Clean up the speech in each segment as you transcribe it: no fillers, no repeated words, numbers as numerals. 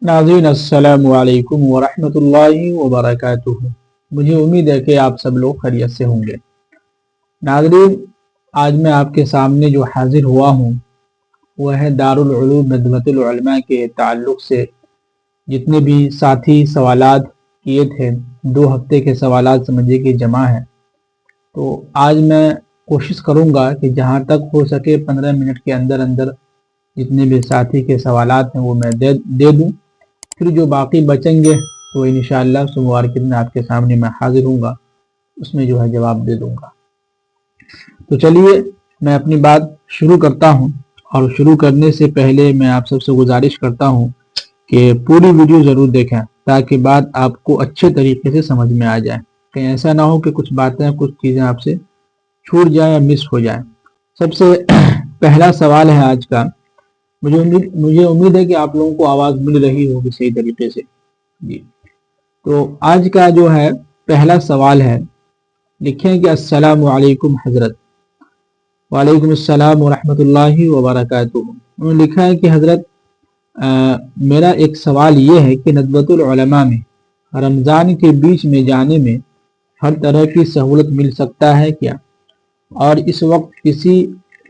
नाज़रीन अस्सलामु अलैकुम वरहमतुल्लाहि वबरकातुहू। मुझे उम्मीद है कि आप सब लोग खैरियत से होंगे। नाज़रीन, आज मैं आपके सामने जो हाजिर हुआ हूँ वह है दारुल उलूम नदवतुल उलमा के ताल्लुक़ से जितने भी साथी सवालात किए थे, 2 हफ्ते के सवालात समझिए कि जमा है। तो आज मैं कोशिश करूँगा कि जहाँ तक हो सके 15 मिनट के अंदर अंदर जितने भी साथी के सवालात हैं वो मैं दे दूँ। फिर जो बाकी बचेंगे तो इंशाअल्लाह सोमवार के दिन आपके सामने मैं हाजिर हूँगा, उसमें जो है जवाब दे दूँगा। तो चलिए मैं अपनी बात शुरू करता हूँ, और शुरू करने से पहले मैं आप सबसे गुजारिश करता हूँ कि पूरी वीडियो ज़रूर देखें ताकि बात आपको अच्छे तरीके से समझ में आ जाए। कहीं ऐसा ना हो कि कुछ बातें, कुछ चीज़ें आपसे छूट जाए या मिस हो जाए। सबसे पहला सवाल है आज का। मुझे उम्मीद है कि आप लोगों को आवाज़ मिल रही होगी सही तरीके से जी। तो आज का जो है पहला सवाल है, लिखें कि अस्सलामु अलैकुम हज़रत। वालेकुम अस्सलाम व रहमतुल्लाहि व बरकातुहू। उन्होंने लिखा है कि हज़रत मेरा एक सवाल ये है कि नदवतुल उलमा में रमज़ान के बीच में जाने में हर तरह की सहूलत मिल सकता है क्या, और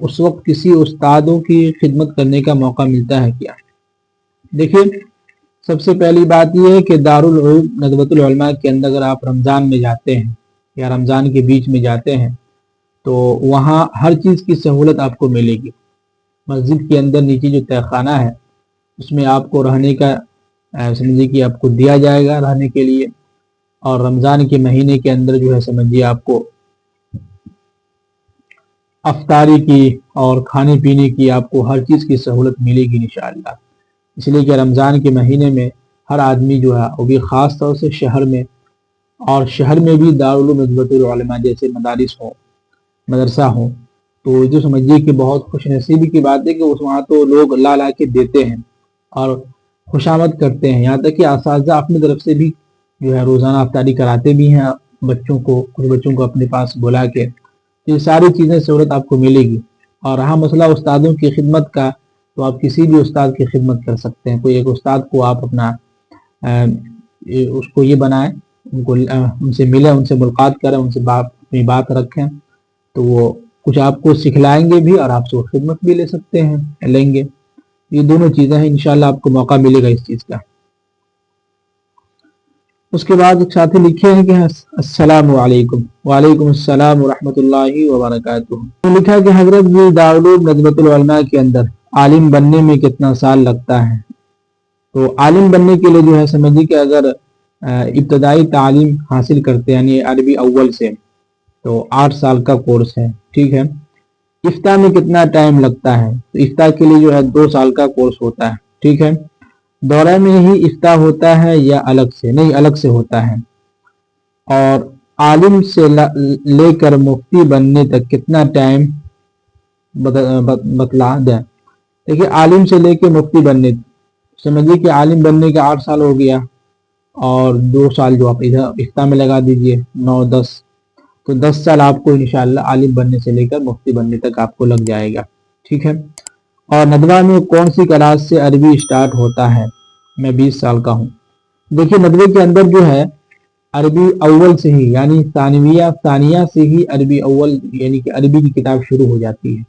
उस वक्त किसी उस्तादों की खिदमत करने का मौका मिलता है क्या। देखिए, सबसे पहली बात यह है कि दारुल उलूम नदवतुल उलमा के अंदर अगर आप रमज़ान में जाते हैं या रमज़ान के बीच में जाते हैं तो वहाँ हर चीज़ की सहूलत आपको मिलेगी। मस्जिद के अंदर नीचे जो तहखाना है उसमें आपको रहने का समझिए कि आपको दिया जाएगा रहने के लिए, और रमज़ान के महीने के अंदर जो है समझिए आपको अफ्तारी की और खाने पीने की आपको हर चीज़ की सहूलत मिलेगी इंशाअल्लाह। इसलिए कि रमज़ान के महीने में हर आदमी जो है वो भी ख़ास तौर से शहर में, और शहर में भी दारुल उलूम नदवतुल उलमा जैसे मदारिस हो, मदरसा हो, तो जो समझिए कि बहुत खुश नसीबी की बात है कि उस वहाँ तो लोग ला ला के देते हैं और खुशामद करते हैं। यहाँ तक कि असातिज़ा अपनी तरफ से भी जो है रोज़ाना अफ्तारी कराते भी हैं बच्चों को, कुछ बच्चों को अपने पास बुला के। ये सारी चीज़ें सहूलत आपको मिलेगी। और रहा मसला उस्तादों की खिदमत का, तो आप किसी भी उस्ताद की खिदमत कर सकते हैं। कोई एक उस्ताद को आप अपना उसको ये बनाएं, उनसे मिलें, उनसे मुलाकात करें, उनसे अपनी बात रखें, तो वो कुछ आपको सिखलाएंगे भी और आपसे वो खिदमत भी ले सकते हैं, लेंगे। ये दोनों चीज़ें हैं, इंशाल्लाह आपको मौका मिलेगा इस चीज़ का। उसके बाद एक साथी लिखे हैं कि अस्सलामु अलैकुम। वालेकुम अस्सलाम व रहमतुल्लाहि व बरकातुहू। लिखा है कि हज़रत जी दारुल उलूम नदवतुल उलमा के अंदर आलिम बनने में कितना साल लगता है। तो आलिम बनने के लिए जो है समझिए कि अगर इब्तदाई तालीम हासिल करते हैं यानी अरबी अव्वल से, तो 8 साल का कोर्स है, ठीक है। इफ्ता में कितना टाइम लगता है, तो इफ्ता के लिए जो है 2 साल का कोर्स होता है, ठीक है। दौरा में ही इफ्ता होता है या अलग से? नहीं, अलग से होता है। और आलिम से लेकर मुफ्ती बनने तक कितना टाइम बतला दें। देखिए, आलिम से लेकर मुफ्ती बनने, समझिए कि आलिम बनने का 8 साल हो गया, और 2 साल जो आप इधर इफ्ता में लगा दीजिए, 9-10, तो 10 साल आपको इंशाअल्लाह आलिम बनने से लेकर मुफ्ती बनने तक आपको लग जाएगा, ठीक है। और नदवा में कौन सी क्लास से अरबी स्टार्ट होता है? मैं 20 साल का हूँ। देखिए, नदवे के अंदर जो है अरबी अव्वल से ही यानी सानिया से ही अरबी अव्वल यानी कि अरबी की किताब शुरू हो जाती है।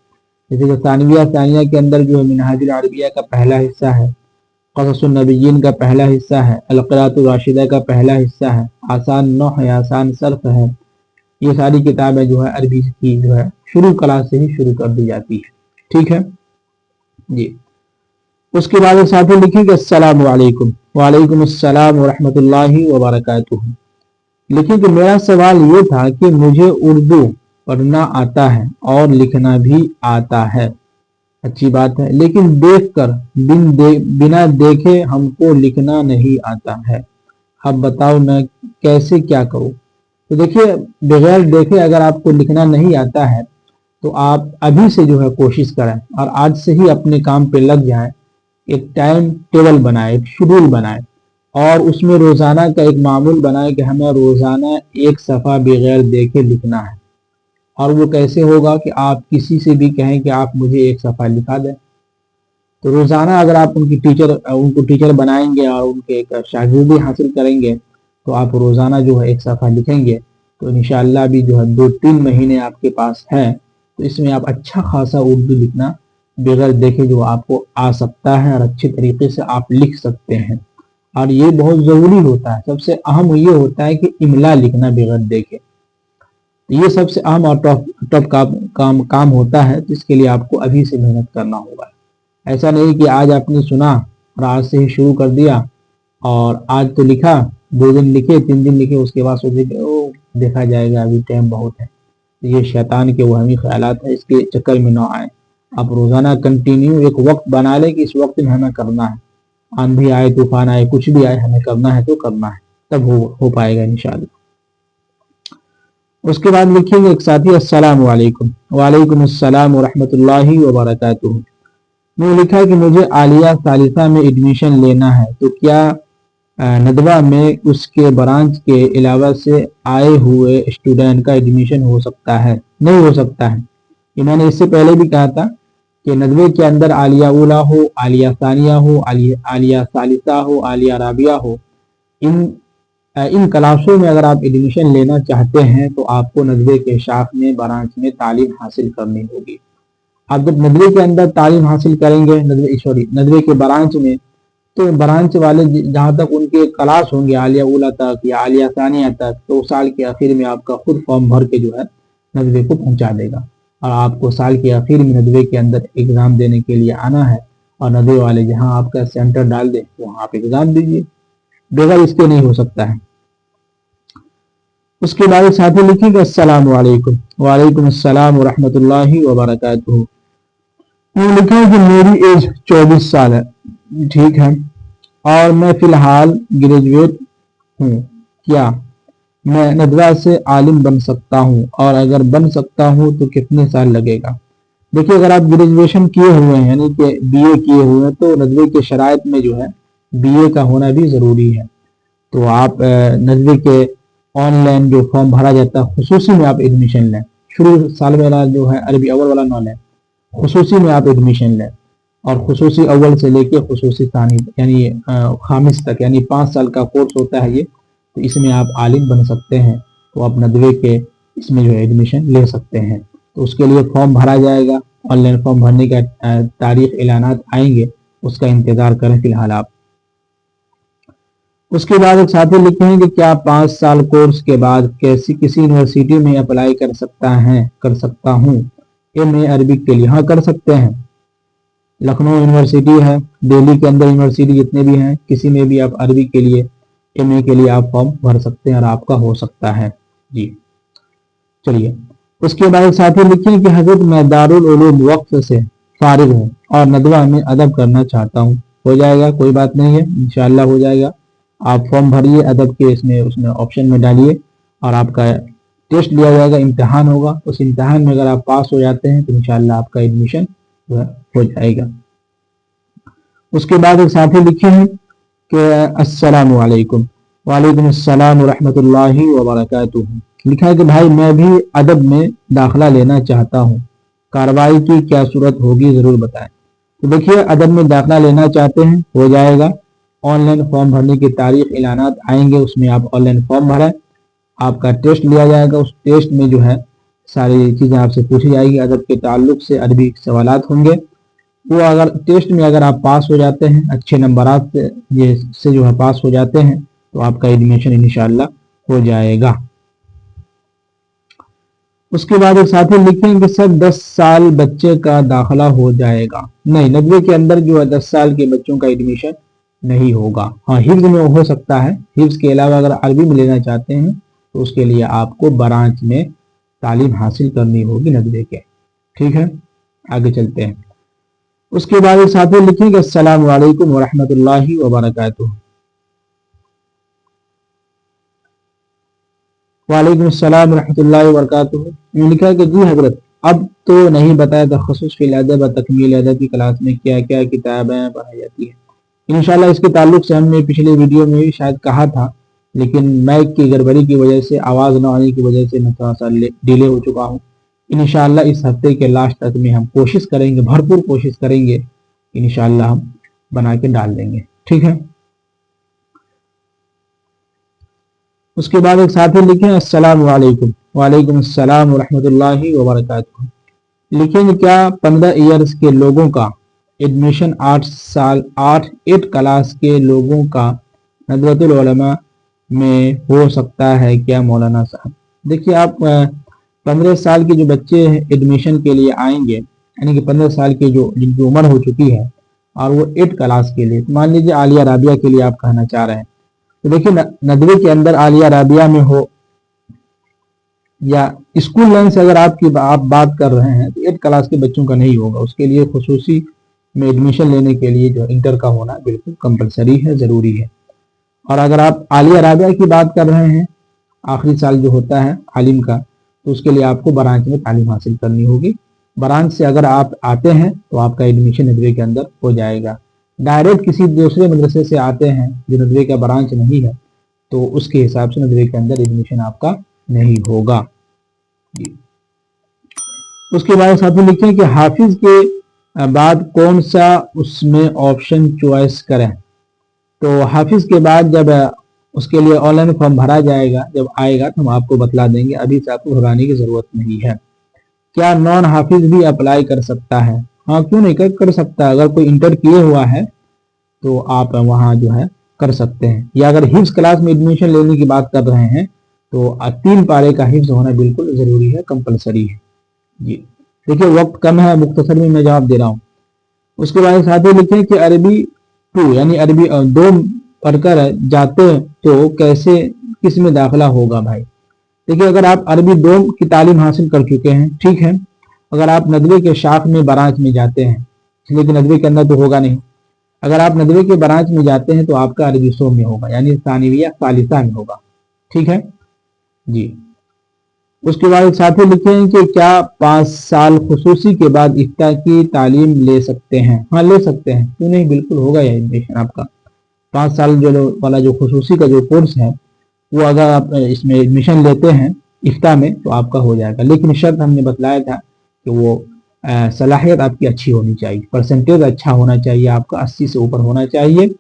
जैसे कि सानिया के अंदर जो है मिनहाजुल अरबिया का पहला हिस्सा है, क़ससुन नबिय्यीन का पहला हिस्सा है, अल-क़िराअतुर राशिदा का पहला हिस्सा है, आसान नहव है, आसान सर्फ है। ये सारी किताबें जो है अरबी की जो है शुरू क्लास से ही शुरू कर दी जाती है, ठीक है जी। उसके बाद एक साथी लिखेंगे अस्सलामु अलैकुम। वालेकुम अस्सलाम व रहमतुल्लाहि व बरकातुहू। लिखिए कि मेरा सवाल ये था कि मुझे उर्दू पढ़ना आता है और लिखना भी आता है, अच्छी बात है, लेकिन देखकर बिना देखे हमको लिखना नहीं आता है। अब बताओ मैं कैसे क्या करूं। तो देखिए, बगैर देखे अगर आपको लिखना नहीं आता है तो आप अभी से जो है कोशिश करें और आज से ही अपने काम पे लग जाएं। एक टाइम टेबल बनाए, एक शेड्यूल बनाए, और उसमें रोज़ाना का एक मामूल बनाए कि हमें रोज़ाना 1 सफ़ा बगैर देखे लिखना है। और वो कैसे होगा कि आप किसी से भी कहें कि आप मुझे 1 सफ़ा लिखा दें, تو روزانہ اگر آپ ان کو ٹیچر بنائیں گے اور ان کے ایک شاگردی حاصل کریں گے تو آپ روزانہ جو ہے ایک صفحہ لکھیں گے تو انشاءاللہ بھی جو ہے 2-3 مہینے آپ کے پاس ہے تو اس میں آپ اچھا خاصا اردو لکھنا بغیر دیکھے جو آپ کو آ سکتا ہے اور اچھے طریقے سے آپ لکھ سکتے ہیں. اور یہ بہت ضروری ہوتا ہے، سب سے اہم یہ ہوتا ہے کہ املا لکھنا بغیر دیکھے. یہ سب سے اہم اور ٹاپ کام ہوتا ہے، تو اس کے لیے آپ کو ابھی سے محنت کرنا ہوگا. ایسا نہیں کہ آج آپ نے سنا اور آج سے ہی شروع کر دیا اور آج تو لکھا، 2 دن لکھے 3 دن لکھے، اس کے بعد سوچے کہ دیکھا جائے گا ابھی ٹائم بہت ہے. یہ شیطان کے وہمی خیالات ہیں، اس کے چکر میں نہ آئے. آپ روزانہ کنٹینیو ایک وقت بنا لیں کہ اس وقت میں ہمیں کرنا ہے، آندھی آئے طوفان آئے کچھ بھی آئے ہمیں کرنا ہے تو کرنا ہے، تب ہو پائے گا انشاءاللہ. اس کے بعد لکھیں گے ایک ساتھی السلام علیکم. وعلیکم السلام ورحمۃ اللہ وبرکاتہ. میں لکھا کہ مجھے عالیہ ثالثہ میں ایڈمیشن لینا ہے تو کیا ندوہ میں اس کے برانچ کے علاوہ سے آئے ہوئے اسٹوڈنٹ کا ایڈمیشن ہو سکتا ہے؟ نہیں ہو سکتا ہے. یہ میں نے اس سے پہلے بھی کہا تھا کہ ندوے کے اندر عالیہ اولا ہو، عالیہ ثانیہ ہو، عالیہ ثالثہ ہو، عالیہ رابعہ ہو، ان کلاسوں میں اگر آپ ایڈمیشن لینا چاہتے ہیں تو آپ کو ندوے کے شاخ میں برانچ میں تعلیم حاصل کرنی ہوگی. آپ جب ندوے کے اندر تعلیم حاصل کریں گے ندوے کے برانچ میں، تو برانچ والے جہاں تک ان کے کلاس ہوں گے عالیہ اولا تک یا عالیہ ثانیہ تک، تو سال کے آخر میں آپ کا خود فارم بھر کے جو ہے ندوے کو پہنچا دے گا. اور آپ کو سال کے آخر میں ندوے کے اندر ایگزام دینے کے لیے آنا ہے اور ندوے والے جہاں آپ کا سینٹر ڈال دیں وہاں آپ ایگزام دیجیے، بغیر اس کے نہیں ہو سکتا ہے. اس کے بعد ساتھی لکھیں گے السلام علیکم. وعلیکم السلام ورحمۃ اللہ وبرکاتہ. یہ لکھا ہے کہ میری ایج 24 سال ہے، ٹھیک ہے، اور میں فی الحال گریجویٹ ہوں. کیا میں ندوہ سے عالم بن سکتا ہوں، اور اگر بن سکتا ہوں تو کتنے سال لگے گا؟ دیکھیے اگر آپ گریجویشن کیے ہوئے ہیں یعنی کہ بی اے کیے ہوئے ہیں تو ندوے کے شرائط میں جو ہے بی اے کا ہونا بھی ضروری ہے. تو آپ ندوے کے آن لائن جو فارم بھرا جاتا ہے خصوصی میں آپ ایڈمیشن لیں. شروع سال والا جو ہے عربی اول والا نہ لیں، خصوصی میں آپ ایڈمیشن لیں. اور خصوصی اول سے لے کے خصوصی ثانی یعنی خامس تک یعنی 5 سال کا کورس ہوتا ہے یہ. تو اس میں آپ عالم بن سکتے ہیں، تو آپ ندوے کے اس میں جو ہے ایڈمیشن لے سکتے ہیں. تو اس کے لیے فارم بھرا جائے گا، آن لائن فارم بھرنے کا تاریخ اعلانات آئیں گے، اس کا انتظار کریں فی الحال آپ. اس کے بعد ایک ساتھی لکھتے ہیں کہ کیا 5 سال کورس کے بعد کسی یونیورسٹی میں اپلائی کر سکتا ہوں ایم اے عربک کے لیے؟ ہاں کر سکتے ہیں. لکھنؤ یونیورسٹی ہے، دہلی کے اندر یونیورسٹی جتنے بھی ہیں کسی میں بھی آپ عربی کے لیے ایم اے کے لیے آپ فارم بھر سکتے ہیں اور آپ کا ہو سکتا ہے. جی چلیے. اس کے بعد ساتھی لکھیں کہ حضرت میں دارالعلوم وقف سے فارغ ہوں اور ندوہ میں ادب کرنا چاہتا ہوں. ہو جائے گا، کوئی بات نہیں ہے، انشاءاللہ ہو جائے گا. آپ فارم بھریے ادب کے اس میں آپشن میں ڈالیے اور آپ کا ٹیسٹ لیا جائے گا، امتحان ہوگا. اس امتحان میں اگر آپ پاس ہو جاتے ہیں تو انشاءاللہ آپ کا ایڈمیشن ہو جائے گا. اس کے بعد ایک ساتھی لکھے ہیں کہ السلام علیکم. وعلیکم السلام ورحمۃ اللہ وبرکاتہ. لکھا ہے کہ بھائی میں بھی ادب میں داخلہ لینا چاہتا ہوں، کارروائی کی کیا صورت ہوگی ضرور بتائیں. تو دیکھیے ادب میں داخلہ لینا چاہتے ہیں ہو جائے گا. آن لائن فارم بھرنے کی تاریخ اعلانات آئیں گے، اس میں آپ آن لائن فارم بھریں، آپ کا ٹیسٹ لیا جائے گا. اس ٹیسٹ میں جو ہے ساری چیزیں آپ سے پوچھی جائے گی، ادب کے تعلق سے عربی سوالات ہوں گے. وہ اگر ٹیسٹ میں اگر آپ پاس ہو جاتے ہیں اچھے نمبرات سے جو ہے پاس ہو جاتے ہیں تو آپ کا ایڈمیشن انشاءاللہ ہو جائے گا. اس کے بعد ایک ساتھی لکھیں کہ سر 10 سال بچے کا داخلہ ہو جائے گا؟ نہیں، ندوے کے اندر جو ہے 10 سال کے بچوں کا ایڈمیشن نہیں ہوگا. ہاں حفظ میں ہو سکتا ہے، حفظ کے علاوہ اگر عربی میں لینا چاہتے ہیں تو اس کے لیے آپ کو برانچ میں تعلیم حاصل کرنی ہوگی ندوے کے. ٹھیک ہے، آگے چلتے ہیں. اس کے بعد ساتھی لکھیں کہ السلام علیکم ورحمۃ اللہ وبرکاتہ. وعلیکم السلام ورحمۃ اللہ وبرکاتہ. میں لکھا کہ جی حضرت اب تو نہیں بتایا تخصص فی الادب اور تکمیل ادب کی کلاس میں کیا کیا کتابیں پڑھائی جاتی ہیں. انشاءاللہ اس کے تعلق سے ہم نے پچھلے ویڈیو میں بھی شاید کہا تھا، لیکن مائک کی گڑبڑی کی وجہ سے آواز نہ آنے کی وجہ سے میں تھوڑا سا ڈیلے ہو چکا ہوں. انشاءاللہ اس ہفتے کے لاسٹ تک میں ہم کوشش کریں گے، بھرپور کوشش کریں گے इंशाअल्लाह हम बना के डाल देंगे। ठीक है। उसके बाद एक साथी लिखे अस्सलाम वालेकुम। वालेकुम अस्सलाम व रहमतुल्लाहि व बरकातुहू। लिखेंगे क्या 15 ईयर्स के लोगों का एडमिशन 8 क्लास के लोगों का नदरतुल उलमा में हो सकता है क्या मौलाना साहब? देखिए आप 15 साल के जो बच्चे एडमिशन के लिए आएंगे, यानी कि 15 साल की जिनकी उम्र हो चुकी है और वो 8 क्लास के लिए, मान लीजिए आलिया राबिया के लिए आप कहना चाह रहे हैं, तो देखिए नदवे के अंदर आलिया राबिया में हो या स्कूल लाइन से अगर आप बात कर रहे हैं तो 8 क्लास के बच्चों का नहीं होगा। उसके लिए खुसूसी में एडमिशन लेने के लिए जो इंटर का होना बिल्कुल कंपलसरी है, ज़रूरी है। और अगर आप आलिया राबिया की बात कर रहे हैं, आखिरी साल जो होता है आलिम का, तो उसके लिए आपको ब्रांच में तालीम हासिल करनी होगी। ब्रांच से अगर आप आते हैं तो आपका एडमिशन नदवे के अंदर हो जाएगा। डायरेक्ट किसी दूसरे मदरसे से आते हैं जो नदवे का ब्रांच नहीं है, तो उसके हिसाब से नदवे के अंदर एडमिशन आपका नहीं होगा। उसके बाद साथी लिखें कि हाफिज के बाद कौन सा उसमें ऑप्शन चॉइस करें? तो हाफिज के बाद जब उसके लिए ऑनलाइन फॉर्म भरा जाएगा, जब आएगा तो हम आपको बतला देंगे, अभी से आपको घबराने की जरूरत नहीं है। क्या नॉन हाफिज भी अप्लाई कर सकता है? हाँ, क्यों नहीं कर सकता। अगर कोई इंटर किए हुआ है तो आप वहाँ जो है कर सकते हैं। या अगर हिफ्ज क्लास में एडमिशन लेने की बात कर रहे हैं तो 3 पारे का हिफ्ज होना बिल्कुल जरूरी है, कंपलसरी है जी। देखिए वक्त कम है, मुख्तसर में मैं जवाब दे रहा हूँ। उसके बाद साथ लिखे कि अरबी 2 यानी अरबी 2 पढ़कर जाते तो कैसे किस में दाखिला होगा भाई? देखिए अगर आप अरबी 2 की तालीम हासिल कर चुके हैं, ठीक है, अगर आप नदवे के शाख में ब्रांच में जाते हैं, लेकिन नदवे के अंदर तो होगा नहीं, अगर आप नदवे के ब्रांच में जाते हैं तो आपका अरबी 100 में होगा, यानी सानिविया सालिसा में होगा। ठीक है जी। उसके बाद साथी लिखे हैं कि क्या 5 साल खुसूसी के बाद इफ्ता की तालीम ले सकते हैं? हाँ, ले सकते हैं, क्यों नहीं, बिल्कुल होगा यह एडमिशन आपका। 5 साल जो वाला जो खुसूसी का जो कोर्स है वो अगर आप इसमें एडमिशन लेते हैं इफ्ता में तो आपका हो जाएगा। लेकिन शर्त हमने बतलाया था कि वो सलाहियत आपकी अच्छी होनी चाहिए, परसेंटेज अच्छा होना चाहिए, आपका 80 से ऊपर होना चाहिए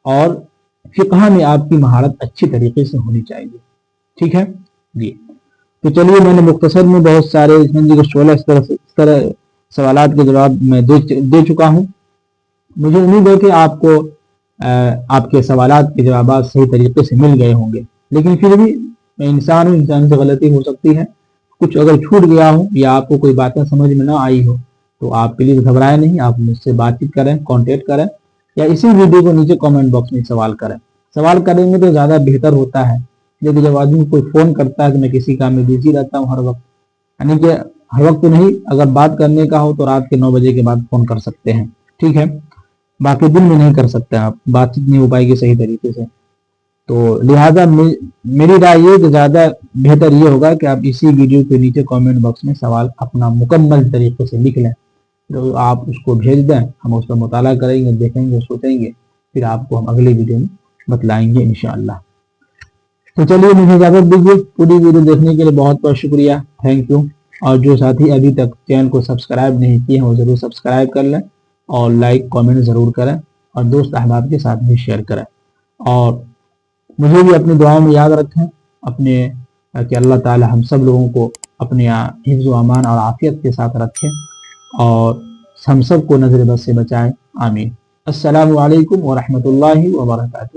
और फिक़ह में आपकी महारत अच्छी तरीके से होनी चाहिए। ठीक है जी। तो चलिए मैंने मुख्तसर में बहुत सारे 16 इस तरह सवालात के जवाब मैं दे चुका हूँ। मुझे उम्मीद है कि आपको आपके सवालात के जवाब सही तरीके से मिल गए होंगे। लेकिन फिर भी मैं इंसान हूँ, इंसान से गलती हो सकती है, कुछ अगर छूट गया हो या आपको कोई बातें समझ में ना आई हो तो आप प्लीज़ घबराएं नहीं, आप मुझसे बातचीत करें, कांटेक्ट करें या इसी वीडियो को नीचे कमेंट बॉक्स में सवाल करें। सवाल करेंगे तो ज़्यादा बेहतर होता है, क्योंकि जब आदमी कोई फ़ोन करता है तो मैं किसी काम में बिजी रहता हूँ हर वक्त, यानी कि हर वक्त नहीं, अगर बात करने का हो तो रात के 9 बजे के बाद फ़ोन कर सकते हैं। ठीक है, बाकी दिन में नहीं कर सकते, आप बातचीत नहीं हो पाएगी सही तरीके से। तो लिहाजा मेरी राय ये कि ज़्यादा बेहतर ये होगा कि आप इसी वीडियो के नीचे कमेंट बॉक्स में सवाल अपना मुकम्मल तरीके से लिख लें, तो आप उसको भेज दें, हम उस पर मुताला करेंगे, देखेंगे, सोचेंगे, फिर आपको हम अगले वीडियो में बतलाएंगे इंशाअल्लाह। तो चलिए मुझे इजाज़त दीजिए। पूरी वीडियो देखने के लिए बहुत बहुत शुक्रिया, थैंक यू। और जो साथी अभी तक चैनल को सब्सक्राइब नहीं किए हैं वो ज़रूर सब्सक्राइब कर लें और लाइक कमेंट ज़रूर करें और दोस्त अहबाब के साथ भी शेयर करें। और मुझे भी अपनी दुआओं में याद रखें अपने, कि अल्लाह ताला हम सब लोगों को अपने हिफ्ज़ व अमान और आफ़ियत के साथ रखें और हम सब को नज़र बद से बचाएं। आमीन। अस्सलामु अलैकुम व रहमतुल्लाहि व बरकातुहू।